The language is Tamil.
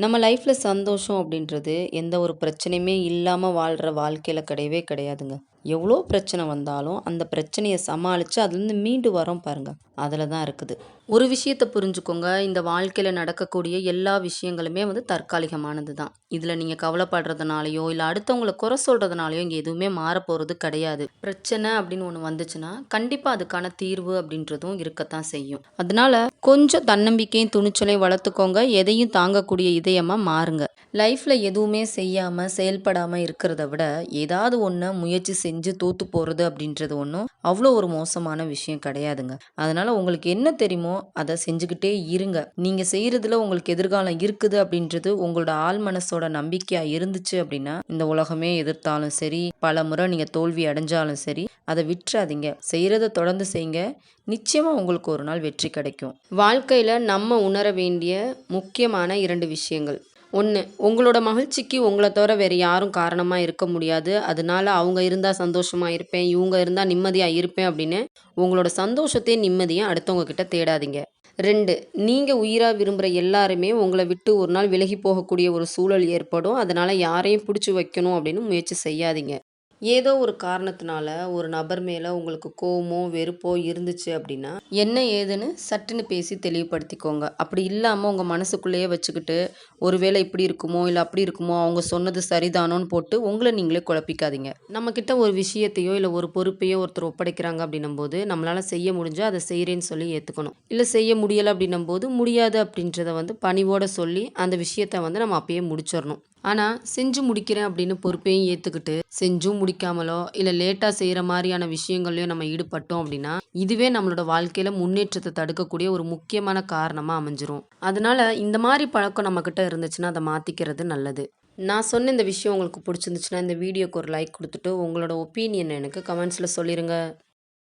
நம்ம லைஃப்ல சந்தோஷம் அப்படின்றது எந்த ஒரு பிரச்சனையுமே இல்லாம வாழ்ற வாழ்க்கையில கிடையவே கிடையாதுங்க. எவ்வளோ பிரச்சனை வந்தாலும், அந்த பிரச்சனைய சமாளிச்சு அதுலேருந்து மீண்டு வரோம் பாருங்க. அதில தான் இருக்குது. ஒரு விஷயத்த புரிஞ்சுக்கோங்க. இந்த வாழ்க்கையில நடக்கக்கூடிய எல்லா விஷயங்களுமே தற்காலிகமானது தான். இதில நீங்க கவலைப்படுறதுனாலயோ, இல்ல அடுத்தவங்கள குறை சொல்றதுனாலயோ இங்க எதுவுமே மாறப்போறது கிடையாது. பிரச்சனை அப்படின்னு ஒண்ணு வந்துச்சுன்னா, கண்டிப்பா அதுக்கான தீர்வு அப்படின்றதும் இருக்கத்தான் செய்யும். அதனால கொஞ்சம் தன்னம்பிக்கையும், துணிச்சலையும் வளர்த்துக்கோங்க. எதையும் தாங்கக்கூடிய இதயமா மாறுங்க. லைஃப்ல எதுவுமே செய்யாம, செயல்படாம இருக்கிறத விட, ஏதாவது ஒண்ண முயற்சி செஞ்சு தோத்து போறது அப்படின்றது ஒண்ணும் அவ்வளோ ஒரு மோசமான விஷயம் கிடையாதுங்க. அதனால உங்களுக்கு என்ன தெரியுமோ, அத செஞ்சுக்கிட்டே இருங்க. நீங்க செய்றதுல உங்களுக்கு எதிர்காலம் இருக்குது அப்படின்றது உங்களோட ஆழ் மனசோட நம்பிக்கையா இருந்துச்சு அப்படின்னா, இந்த உலகமே எதிர்த்தாலும் சரி, பலமுறை நீங்க தோல்வி அடைஞ்சாலும் சரி, அத விட்றாதீங்க. செய்றத தொடர்ந்து செய்யுங்க. நிச்சயமா உங்களுக்கு ஒரு நாள் வெற்றி கிடைக்கும். வாழ்க்கையில நம்ம உணர வேண்டிய முக்கியமான 2 விஷயங்கள். 1. உங்களோட மகிழ்ச்சிக்கு உங்கள தவிர வேற யாரும் காரணமா இருக்க முடியாது. அதனால அவங்க இருந்தா சந்தோஷமா இருப்பேன், இவங்க இருந்தா நிம்மதியா இருப்பேன் அப்படின்னு உங்களோட சந்தோஷத்தையும் நிம்மதியும் அடுத்தவங்க கிட்ட தேடாதீங்க. 2. நீங்க உயிரா விரும்புற எல்லாருமே உங்கள விட்டு ஒரு நாள் விலகி போகக்கூடிய ஒரு சூழல் ஏற்படும். அதனால யாரையும் புடிச்சு வைக்கணும் அப்படின்னு முயற்சி செய்யாதீங்க. ஏதோ ஒரு காரணத்தினால ஒரு நபர் மேல உங்களுக்கு கோவமோ, வெறுப்போ இருந்துச்சு அப்படின்னா, என்ன ஏதுன்னு சட்டுன்னு பேசி தெளிவுபடுத்திக்கோங்க. அப்படி இல்லாம உங்க மனசுக்குள்ளேயே வச்சுக்கிட்டு, ஒருவேளை இப்படி இருக்குமோ, இல்ல அப்படி இருக்குமோ, அவங்க சொன்னது சரிதானோன்னு போட்டு உங்கள நீங்களே குழப்பிக்காதீங்க. நம்மகிட்ட ஒரு விஷயத்தையோ, இல்ல ஒரு பொறுப்பையோ ஒருத்தர் ஒப்படைக்கிறாங்க அப்படின்னும்போது, நம்மளால செய்ய முடிஞ்சா அத செய்றேன்னு சொல்லி ஏத்துக்கணும். இல்ல செய்ய முடியல அப்படின்னும்போது, முடியாது அப்படின்றத பணிவோட சொல்லி, அந்த விஷயத்த நம்ம அப்பயே முடிச்சிரணும். ஆனா, செஞ்சு முடிக்கிறேன் அப்படின்னு பொறுப்பையும் ஏத்துக்கிட்டு, செஞ்சும் முடிக்காமலோ, இல்ல லேட்டா செய்ற மாரியான விஷயங்கள்லயோ நம்ம ஈடுபட்டோம் அப்படின்னா, இதுவே நம்மளோட வாழ்க்கையில முன்னேற்றத்த தடுக்கக்கூடிய ஒரு முக்கியமான காரணமா அமைஞ்சிரும். அதனால இந்த மாரி பழக்கம் நம்மகிட்ட இருந்துச்சுன்னா, அத மாத்திக்கிறது நல்லது. நான் சொன்ன இந்த விஷயம் உங்களுக்கு புடிச்சிருந்துச்சுன்னா, இந்த வீடியோக்கு ஒரு லைக் குடுத்துட்டு, உங்களோட ஒப்பீனியன் எனக்கு கமெண்ட்ஸ்ல சொல்லிருங்க.